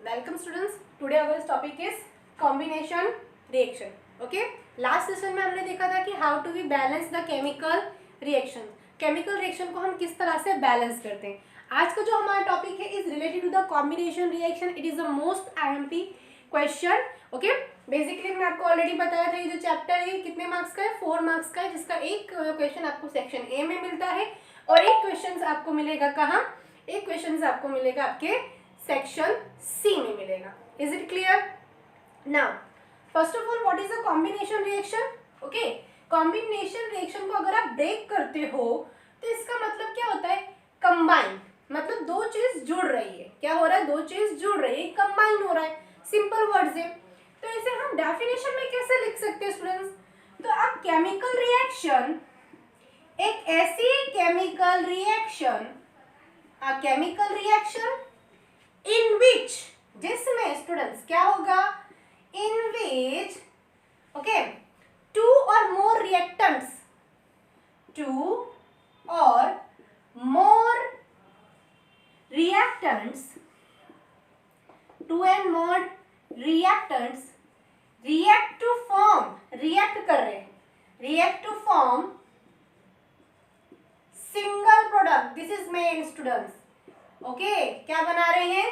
Welcome students. Today our topic is combination reaction. Okay. Last session में हमने देखा था कि how to we balance the chemical reaction. Chemical reaction को हम किस तरह से बैलेंस करते हैं. आज का जो हमारा टॉपिक है is related to the combination reaction. It is the most IMP question. Okay. Basically मैंने आपको ऑलरेडी बताया था ये जो चैप्टर है कितने मार्क्स का है, 4 मार्क्स का है, जिसका एक क्वेश्चन आपको सेक्शन ए में मिलता है और एक क्वेश्चन आपको मिलेगा कहाँ, एक क्वेश्चन आपको मिलेगा आपके सेक्शन सी में मिलेगा. Is it clear? Now first of all what is a combination reaction. Okay. Combination reaction को अगर आप ब्रेक करते हो तो इसका मतलब क्या होता है, कंबाइन. मतलब दो चीज जुड़ रही है. क्या हो रहा है, दो चीज जुड़ रही है, कंबाइन हो रहा है. सिंपल वर्ड्स है. तो इसे हम डेफिनेशन में कैसे लिख सकते हैं स्टूडेंट्स. तो अब केमिकल रिएक्शन एक ऐसी chemical reaction, a chemical reaction in which, जिसमें स्टूडेंट्स क्या होगा, इन विच ओके टू और मोर रिएक्टेंट्स, टू और मोर reactants, two and more reactants react to form, react कर रहे हैं, react to form single product. This is main students. Okay, क्या बना रहे हैं,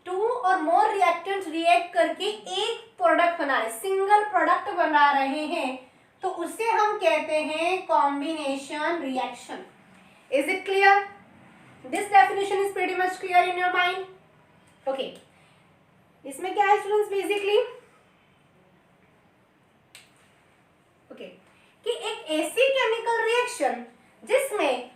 टू और मोर रिएक्टेंट्स रिएक्ट करके एक प्रोडक्ट बना रहे हैं, सिंगल प्रोडक्ट बना रहे हैं, तो उसे हम कहते हैं combination reaction. Is it clear? This definition is pretty much clear in your mind. Okay. इसमें क्या है स्टूडेंट्स बेसिकली, ओके, कि एक ऐसी केमिकल रिएक्शन जिसमें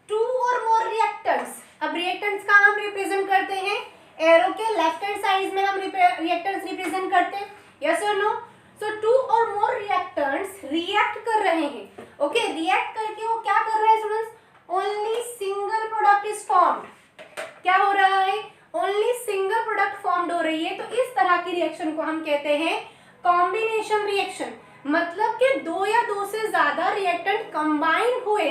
टू और मोर रिएक्टेंट्स, अब रिएक्टेंट्स का हम रिप्रेजेंट करते हैं एरो के लेफ्ट हैंड साइड में, हम रिएक्टेंट्स रिप्रेजेंट करते हैं. यस और नो? सो टू और मोर रिएक्टेंट्स रिएक्ट कर रहे हैं. ओके. रिएक्ट करके वो क्या कर रहे हैं students, only single product is formed. क्या हो रहा है, ओनली सिंगल प्रोडक्ट फॉर्म्ड हो रही है. तो इस तरह की रिएक्शन को हम कहते हैं कॉम्बिनेशन रिएक्शन. मतलब कि दो या दो से ज्यादा रिएक्टेंट कंबाइन हुए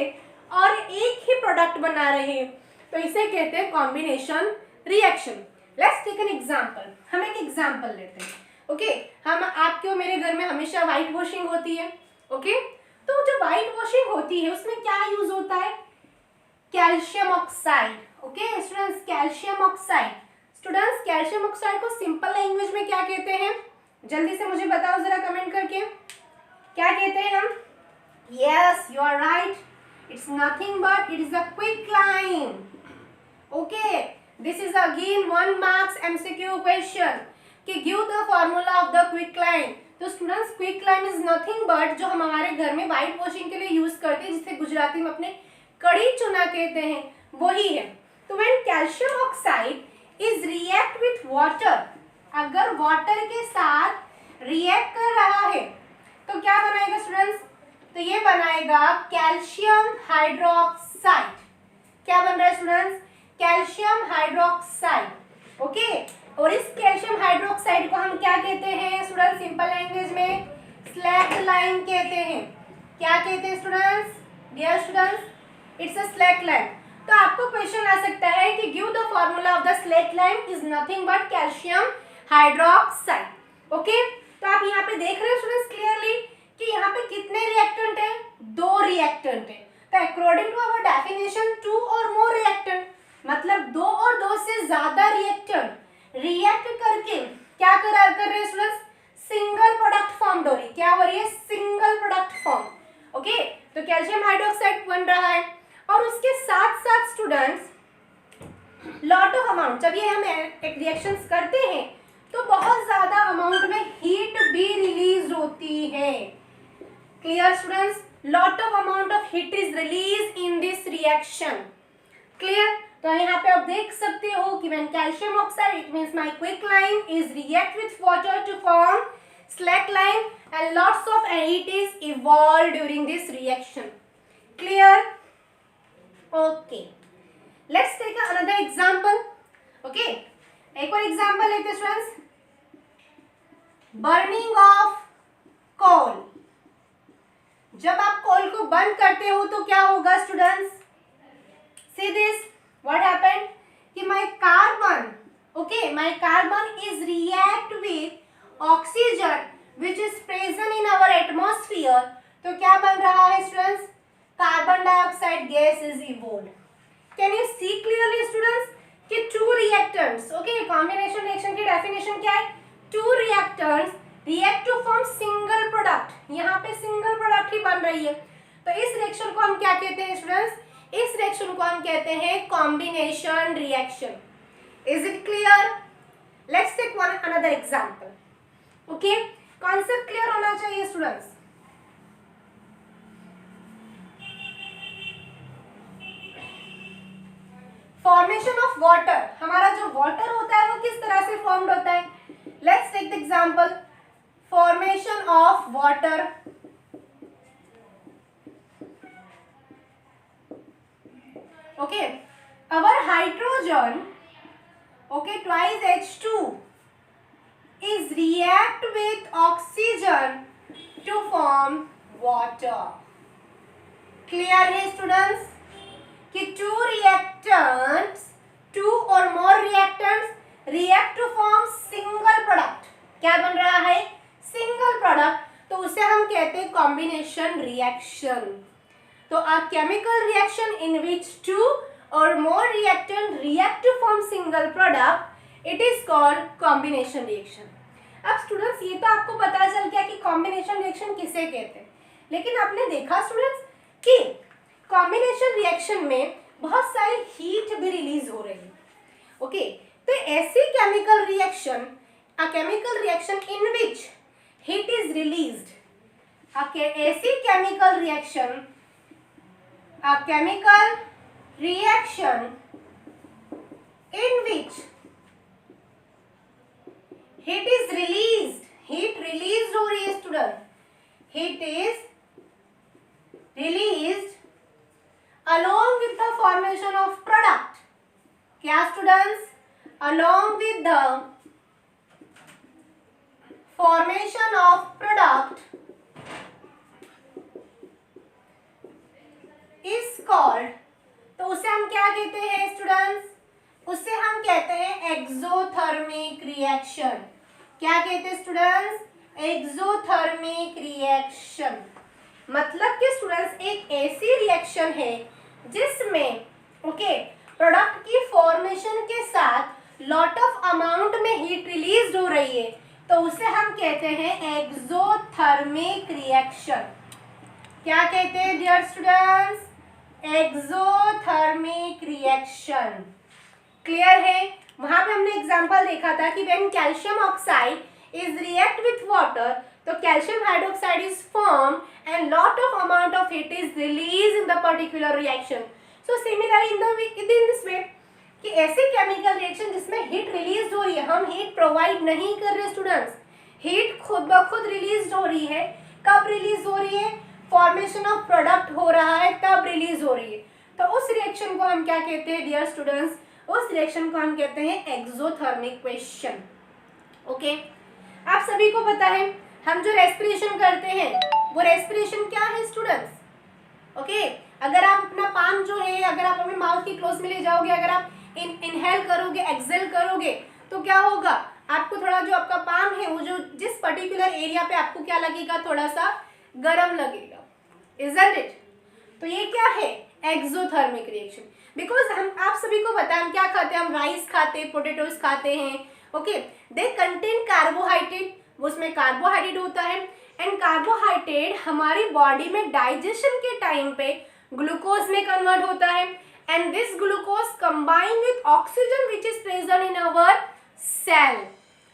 और एक ही प्रोडक्ट बना रहे हैं, तो इसे कहते हैं combination reaction. Let's take an example. हम एक एग्जांपल लेते हैं. ओके. हम आपके और मेरे घर में हमेशा व्हाइट वॉशिंग होती है. ओके. तो जो व्हाइट वॉशिंग होती है उसमें क्या यूज होता है, calcium oxide. Okay students, calcium oxide. Students calcium oxide को सिंपल लैंग्वेज में क्या कहते हैं, जल्दी से मुझे बताओ जरा कमेंट करके, क्या कहते हैं हम. Yes, you are right. It's nothing but it is a quicklime. Okay. This is again 1 marks MCQ question कि give the formula of the quicklime. तो students quicklime is nothing but जो हम हमारे घर में व्हाइट वॉशिंग के लिए use करते हैं, जिसे गुजराती में अपने कड़ी चुना कहते हैं, वही है. तो when calcium oxide is react with water, अगर वाटर के साथ रिएक्ट कर रहा है तो क्या बनाएगा स्टूडेंट्स, तो ये बनाएगा कैल्शियम हाइड्रोक्साइड. क्या बन रहा है स्टूडेंट्स, कैल्शियम हाइड्रोक्साइड. ओके. और इस कैल्शियम हाइड्रोक्साइड को हम क्या कहते हैं स्टूडेंट्स, सिंपल लैंग्वेज में स्लैक लाइन कहते हैं. क्या कहते हैं students, dear students, it's a slack line. तो आपको क्वेश्चन आ सकता है कि give the formula of the slack line is nothing but calcium hydroxide. Okay. तो आप यहाँ पे देख रहे हो स्टूडेंट्स क्लियरली कि यहाँ पे कितने रिएक्टेंट है, 2 रिएक्टेंट है. तो अकॉर्डिंग टू आवर डेफिनेशन 2 और मोर रिएक्टेंट मतलब 2 और 2 से ज्यादा रिएक्टेंट रिएक्ट करके क्या कर रहे हैं स्टूडेंट्स, सिंगल प्रोडक्ट फॉर्म हो रही. क्या हो रही है, सिंगल प्रोडक्ट फॉर्म. ओके. तो कैल्शियम हाइड्रोक्साइड बन रहा है और उसके साथ साथ स्टूडेंट्स लॉट ऑफ अमाउंट, जब ये हम एक रिएक्शंस करते हैं तो बहुत ज्यादा अमाउंट में हीट भी रिलीज होती है. Clear students, lot of amount of heat is release in this reaction. Clear? तो यहाँ पे आप देख सकते हो कि when calcium oxide, it means my quicklime is react with water to form slack line and lots of heat is evolved during this reaction. Clear? Okay. Let's take another example. Okay. एक और example लेते हैं students. Burning of coal. जब आप कोल को burn करते हो तो क्या होगा students, see this, what happened कि my carbon Okay, my carbon is react with oxygen which is present in our atmosphere. तो क्या बन रहा है students? Carbon dioxide gas is evolve. Can you see clearly students कि two reactants, okay, combination reaction की definition क्या है? Two reactants react to form single product. यहाँ पे सिंगल प्रोडक्ट ही बन रही है. तो इस रिएक्शन को हम क्या कहते हैं स्टूडेंट्स? इस रिएक्शन को हम कहते हैं combination reaction. Is it clear? Let's take one another example. Okay, concept clear होना चाहिए students. Formation of water. हमारा जो water होता है वो किस तरह से formed होता है? Let's take the example. Formation of water. Okay, our hydrogen, okay, twice H2 is react with oxygen to form water. Clear है students कि two reactants, two or more reactants react to form single product. क्या बन रहा है? Single product. तो उसे हम कहते हैं combination reaction. तो a chemical reaction in which two or more reactant react to form single product, it is called combination reaction. अब स्टूडेंट्स ये तो आपको पता चल गया कि कॉम्बिनेशन रिएक्शन किसे कहते हैं, लेकिन आपने देखा स्टूडेंट्स कि कॉम्बिनेशन रिएक्शन में बहुत सारी हीट भी रिलीज हो रही है. ओके, तो ऐसी chemical reaction, a chemical reaction in which heat is released, ऐसी chemical reaction, a chemical reaction in which heat is released. Heat released हो रही है student. Heat is released along with the formation of product. क्या students? Along with the formation of product is called, तो उसे हम क्या कहते हैं स्टूडेंट्स? उसे हम कहते हैं एक्सोथर्मिक रिएक्शन. क्या कहते हैं स्टूडेंट्स? Exothermic reaction. मतलब कि स्टूडेंट्स एक ऐसी रिएक्शन है जिसमें ओके प्रोडक्ट की फॉर्मेशन के साथ लॉट ऑफ अमाउंट में हीट रिलीज हो रही है, तो उसे हम कहते हैं एक्सोथर्मिक रिएक्शन. क्या कहते हैं dear students? Exothermic reaction. Clear है? वहां पे हमने एग्जांपल देखा था कि when calcium oxide is react with water, तो calcium hydroxide is form and lot of amount of heat is release in the particular reaction. So similarly in this way कि ऐसे केमिकल रिएक्शन जिसमें heat release हो रही है, हम heat provide नहीं कर रहे स्टूडेंट्स, हीट खुद ब खुद रिलीज हो रही है. कब रिलीज हो रही है? फॉर्मेशन ऑफ प्रोडक्ट हो रहा है तब रिलीज हो रही है. तो उस रिएक्शन को हम क्या कहते हैं डियर स्टूडेंट्स? उस रिएक्शन को हम कहते हैं एक्सोथर्मिक रिएक्शन. ओके, आप सभी को पता है हम जो रेस्पिरेशन करते हैं वो रेस्पिरेशन क्या है स्टूडेंट्स? ओके, अगर आप अपना पाम जो है, अगर आप अपने माउथ की क्लोज में ले जाओगे, अगर आप इनहेल करोगे, एक्सेल करोगे, तो क्या होगा? आपको थोड़ा जो आपका पाम है वो जो जिस पर्टिकुलर एरिया पे आपको क्या लगेगा, थोड़ा सा गरम लगेगा. Isn't it? तो ये क्या है? Exothermic reaction. बिकॉज हम आप सभी को पता है हम क्या खाते हैं, हम राइस खाते हैं, पोटेटोज खाते हैं. ओके, दे कंटेन कार्बोहाइड्रेट, उसमें कार्बोहाइड्रेट होता है एंड कार्बोहाइड्रेट हमारी बॉडी में डाइजेशन के टाइम पे ग्लूकोज में कन्वर्ट होता है and this glucose combine with oxygen which is present in our cell.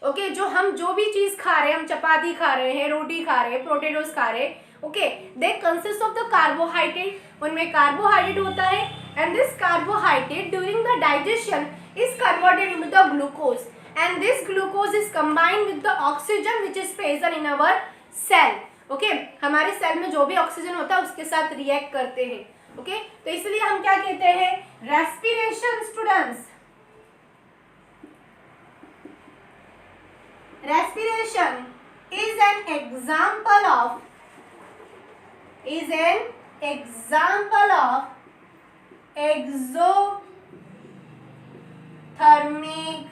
Okay, जो भी चीज खा रहे हैं, हम चपाती खा रहे हैं, रोटी खा रहे हैं, पोटेटोज खा रहे हैं, okay, they consist of the carbohydrate. उनमें कार्बोहाइड्रेट होता है and this carbohydrate during the digestion is converted into the glucose and this glucose is combined with the oxygen which is present in our cell. Okay, हमारे cell में जो भी oxygen होता है उसके साथ रिएक्ट करते हैं. ओके, तो इसलिए हम क्या कहते हैं? Respiration students. Respiration is an example of exothermic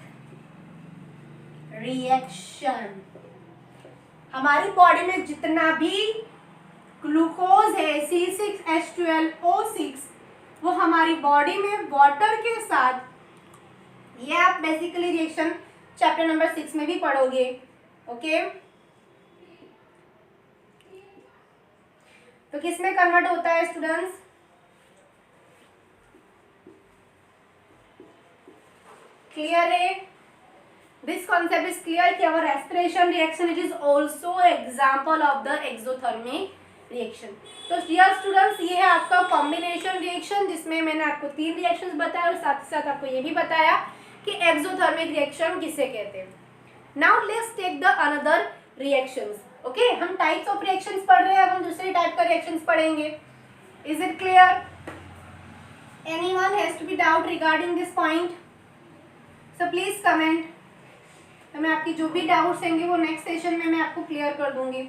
reaction. हमारी बॉडी में जितना भी ग्लूकोज है C6H12O6 वो हमारी बॉडी में वाटर के साथ, ये आप बेसिकली रिएक्शन चैप्टर नंबर 6 में भी पढ़ोगे। ओके, तो किस में कन्वर्ट होता है स्टूडेंट्स? क्लियर है? दिस कॉन्सेप्ट इज क्लियर कि our respiration reaction it is also example of the exothermic reaction. तो डियर स्टूडेंट्स, ये है आपका कॉम्बिनेशन रिएक्शन जिसमें मैंने आपको 3 रिएक्शंस बताया और साथ ही साथ आपको ये भी बताया कि एक्सोथर्मिक रिएक्शन किसे कहते हैं। Now let's take the another reactions. Okay, हम टाइप्स ऑफ रिएक्शंस पढ़ रहे हैं, अब हम दूसरे टाइप का रिएक्शंस पढ़ेंगे। Is it clear? Anyone has to be doubt regarding this point? So please comment. तो मैं आपकी जो भी डाउट्स होंगे वो नेक्स्ट सेशन में मैं आपको क्लियर कर दूंगी।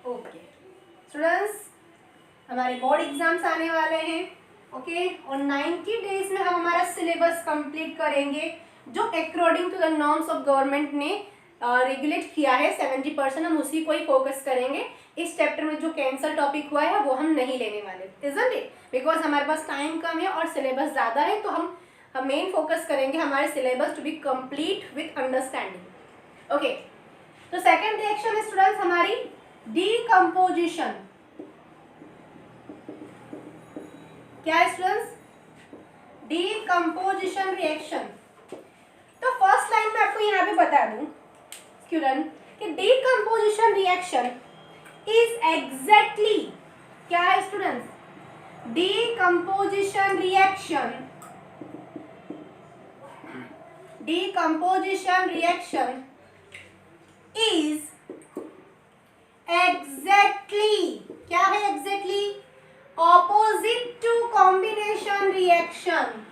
ओके स्टूडेंट्स, हमारे बोर्ड एग्जाम्स आने वाले हैं। ओके, और 90 डेज में हम हमारा सिलेबस कंप्लीट करेंगे जो according to the norms of government ने रेगुलेट किया है। 70% हम उसी को ही फोकस करेंगे। इस चैप्टर में जो कैंसल टॉपिक हुआ है वो हम नहीं लेने वाले, इजंट इट? बिकॉज हमारे पास टाइम कम है और सिलेबस ज़्यादा है, तो हम मेन फोकस करेंगे हमारे syllabus to be complete with understanding. Okay, तो सेकेंड रिएक्शन है स्टूडेंट्स हमारी डीकम्पोजिशन। क्या है स्टूडेंट्स? Decomposition reaction. तो फर्स्ट लाइन में आपको यहाँ पे बता दूं स्टूडेंट कि डीकम्पोजिशन रिएक्शन इज एग्जैक्टली, क्या है students? Decomposition reaction, decomposition reaction is exactly, क्या है exactly? Opposite to combination reaction.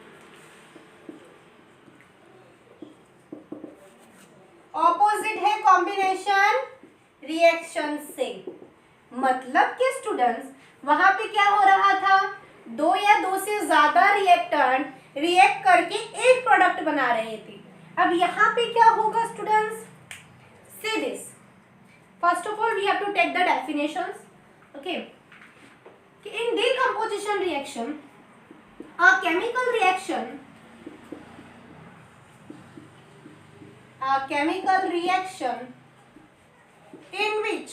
Opposite है कॉम्बिनेशन रिएक्शन से। मतलब कि स्टूडेंट्स वहां पे क्या हो रहा था, 2 या 2 से ज्यादा रिएक्टेंट रिएक्ट करके एक प्रोडक्ट बना रहे थे। अब यहाँ पे क्या होगा students? See this, first of all we have to take the definitions. Okay, in decomposition reaction a chemical reaction, a chemical reaction in which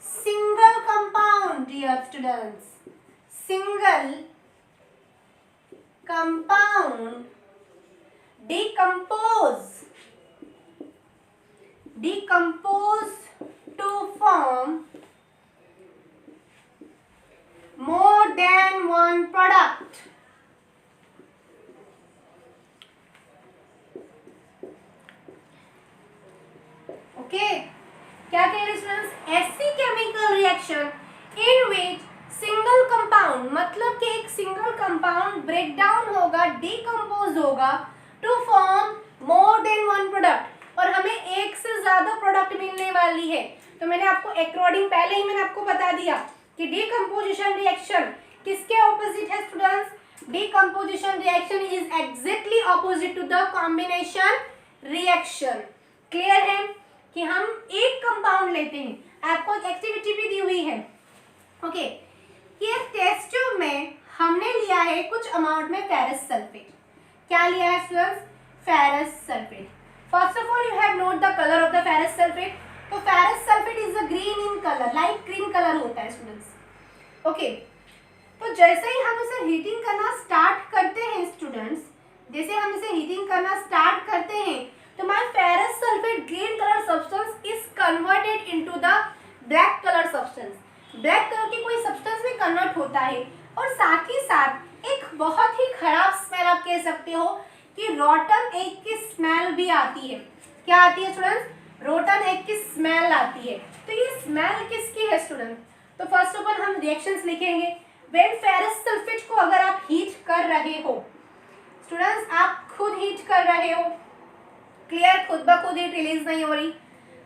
single compound, dear students, single compound decompose to form more than one product. Okay, क्या कह रहे students? ऐसी chemical reaction in which single compound, मतलब कि एक single compound break down होगा, decompose होगा to form more than one product, और हमें एक से ज्यादा प्रोडक्ट मिलने वाली है। तो मैंने आपको अकॉर्डिंग पहले ही मैंने आपको बता दिया कि डीकम्पोजिशन रिएक्शन किसके ऑपोजिट है students? Decomposition reaction is exactly opposite to the combination reaction. Clear है कि हम एक कंपाउंड लेते हैं। आपको एक एक्टिविटी भी दी हुई है। ओके, ये टेस्ट ट्यूब में हमने लिया है कुछ अमाउंट में फेरस सल्फेट। क्या लिया है students? Ferrous sulphate. First of all you have note the colour of the ferrous sulphate. तो ferrous sulphate is a green in colour, light green colour होता है स्टूडेंट्स। ओके, तो जैसे ही हम इसे हीटिंग करना स्टार्ट करते हैं स्टूडेंट्स, जैसे हम इसे हीटिंग करना स्टार्ट करते हैं तो my ferrous sulfate green color substance is converted into the black color substance. Black colour की कोई सब्सटेंस में कन्वर्ट होता है, और साथ ही साथ एक बहुत ही खराब स्मेल आप कह सकते हो कि रोटन एग की स्मेल भी आती है। क्या आती है स्टूडेंट्स? रोटन एग की स्मेल आती है। तो ये स्मेल किसकी है स्टूडेंट? तो फर्स्ट ऑफ ऑल हम रिएक्शंस लिखेंगे। व्हेन फेरस सल्फेट को अगर आप हीट कर रहे हो स्टूडेंट्स, आप खुद हीट कर रहे हो, क्लियर, खुद ब खुद हीट रिलीज नहीं हो रही,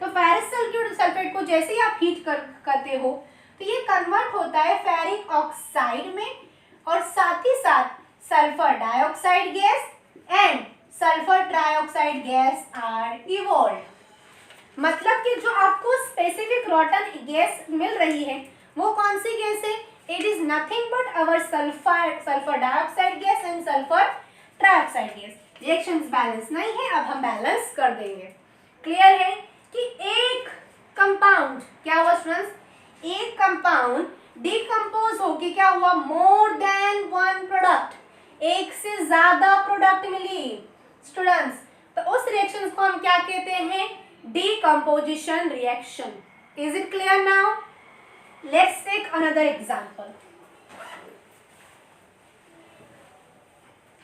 तो फेरस सल्फेट को जैसे ही आप हीट करते हो तो ये कन्वर्ट होता है फेरिक ऑक्साइड में, और साथ ही साथ sulfur dioxide gas and sulfur trioxide gas are evolved. मतलब कि जो आपको स्पेसिफिक रॉटन गैस मिल रही है वो कौन सी गैस है? It is nothing but our sulphur dioxide gas and sulphur trioxide gas. Reactions balance नहीं है, अब हम बैलेंस कर देंगे. क्लियर है कि एक कंपाउंड क्या हुआ स्टूडेंट्स? एक कंपाउंड डिकम्पोज होके क्या हुआ? मोर देन वन प्रोडक्ट, एक से ज्यादा प्रोडक्ट मिली स्टूडेंट्स. तो उस रिएक्शन को हम क्या कहते हैं? Decomposition reaction. Is it clear now? Let's take another example.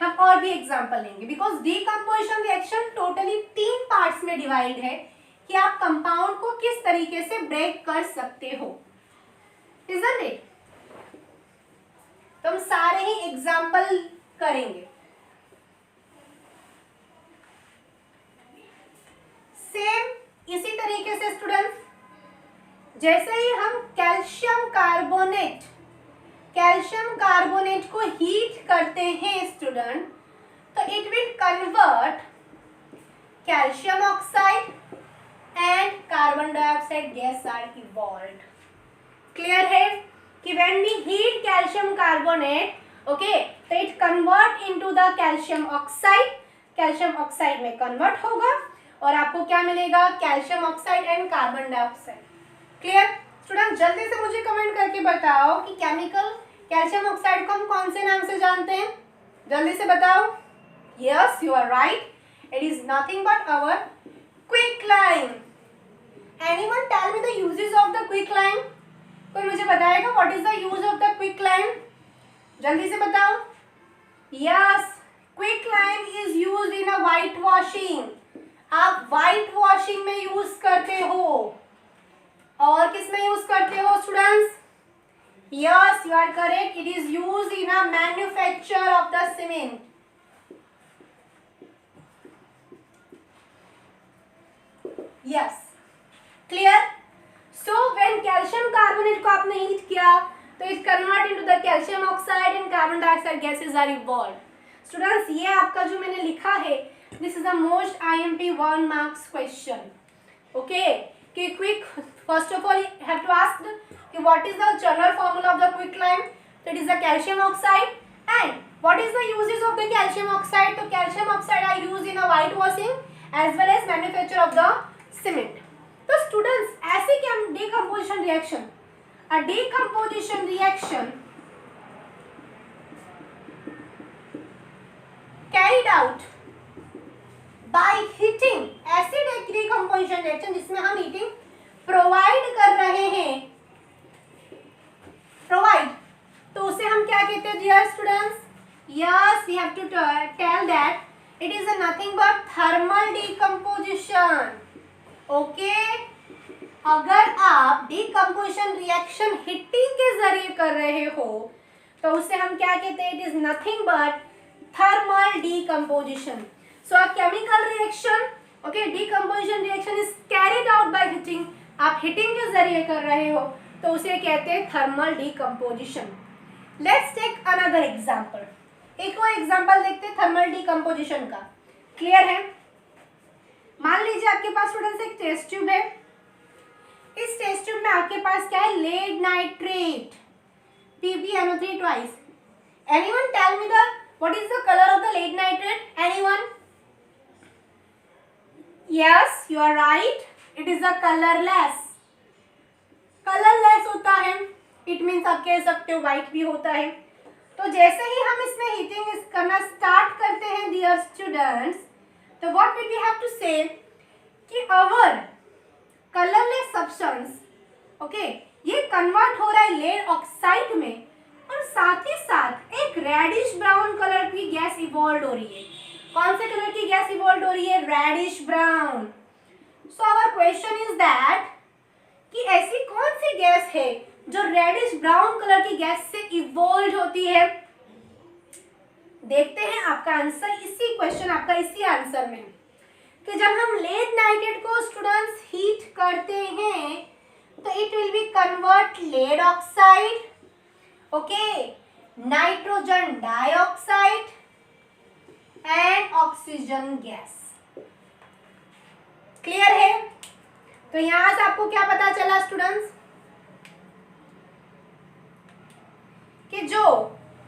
हम और भी एग्जांपल लेंगे because decomposition reaction totally 3 parts में डिवाइड है कि आप कंपाउंड को किस तरीके से ब्रेक कर सकते हो. Isn't it? तो हम सारे ही एग्जांपल करेंगे. सेम इसी तरीके से स्टूडेंट्स, जैसे ही हम कैल्शियम कार्बोनेट को हीट करते हैं स्टूडेंट, तो it will convert calcium oxide and carbon dioxide gas are evolved. Clear है कि when we heat calcium carbonate, okay, तो it convert into the calcium oxide में कन्वर्ट होगा और आपको क्या मिलेगा? Calcium oxide and carbon dioxide. Clear student? जल्दी से मुझे कमेंट करके बताओ कि केमिकल कैल्शियम ऑक्साइड को हम कौन से नाम से जानते हैं? जल्दी से बताओ. Yes, you are right. It is nothing but our quicklime. Anyone tell me the uses of the quicklime? कोई मुझे बताएगा what is the use of the quicklime? जल्दी से बताओ. Yes, quicklime is used in a white washing. आप white washing में use करते हो. और किस में यूज करते हो students? Yes, you are correct. It is used in a manufacture of the cement. Yes, clear. So when calcium carbonate को आपने हीट किया तो it convert into the calcium oxide and carbon dioxide gases are evolved. Students, ये आपका जो मैंने लिखा है, this is the most IMP 1 marks question. Okay, कि quick, first of all you have to ask what is the general formula of the quicklime? So it is the calcium oxide. And what is the uses of the calcium oxide? So calcium oxide are used in a whitewashing as well as manufacture of the cement. तो students, ऐसे क्या decomposition reaction? A decomposition reaction carried out by heating, acid decomposition reaction जिसमें हम heating provide कर रहे हैं, provide, तो उसे हम क्या कहते हैं dear students? Yes, we have to tell that it is nothing but thermal decomposition. Okay, अगर आप डिकम्पोजिशन रिएक्शन हीटिंग के जरिए कर रहे हो तो उसे हम क्या कहते हैं? It is nothing but thermal decomposition. So a chemical reaction, okay, decomposition reaction is carried out by heating. आप हीटिंग के जरिए कर रहे हो तो उसे कहते हैं thermal decomposition. Let's take another example. एक और एग्जांपल देखते हैं थर्मल डिकम्पोजिशन का. क्लियर है? मान लीजिए आपके पास स्टूडेंट्स एक टेस्ट ट्यूब है. इस टेस्ट ट्यूब में आपके पास क्या है? Lead nitrate, PbNO3 twice. Anyone tell me what is the color of the lead nitrate? Anyone? Yes, you are right. It is a colorless. Colorless होता है. It means आप कह सकते हो white भी होता है. तो जैसे ही हम इसमें हीटिंग करना स्टार्ट करते हैं dear students, तो what will we have to say कि our colorless substance, okay, ये कन्वर्ट हो रहा है लेड ऑक्साइड में और साथ ही साथ एक रेडिश ब्राउन कलर की गैस इवॉल्व हो रही है. कौन से कलर की गैस इवॉल्व हो रही है? Reddish brown. So our question is that कि ऐसी कौन सी गैस है जो रेडिश ब्राउन कलर की गैस से इवॉल्व होती है? देखते हैं आपका आंसर इसी क्वेश्चन, आपका इसी आंसर में कि जब हम लेड नाइट्रेट को स्टूडेंट्स हीट करते हैं तो it will be convert lead oxide, okay, nitrogen dioxide and oxygen gas. Clear है? तो यहां से आपको क्या पता चला स्टूडेंट्स कि जो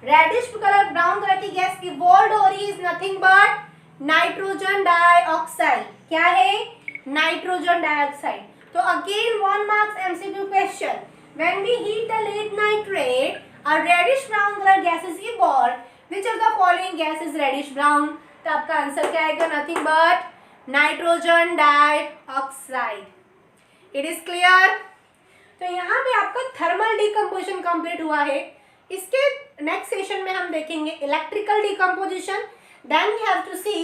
रेडिश कलर ब्राउन कलर की गैस इवॉल्व हो रही is nothing but nitrogen dioxide. क्या है? Nitrogen dioxide. तो again 1 marks MCQ question, when we heat the lead nitrate a reddish brown color gas is evolved, which of the following gas is reddish brown? तो आपका answer क्या आएगा? Nothing but nitrogen dioxide. It is clear? तो यहाँ पे आपका thermal decomposition complete हुआ है। इसके नेक्स्ट सेशन में हम देखेंगे electrical decomposition, then we have to see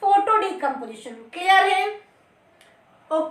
photo decomposition. Clear है?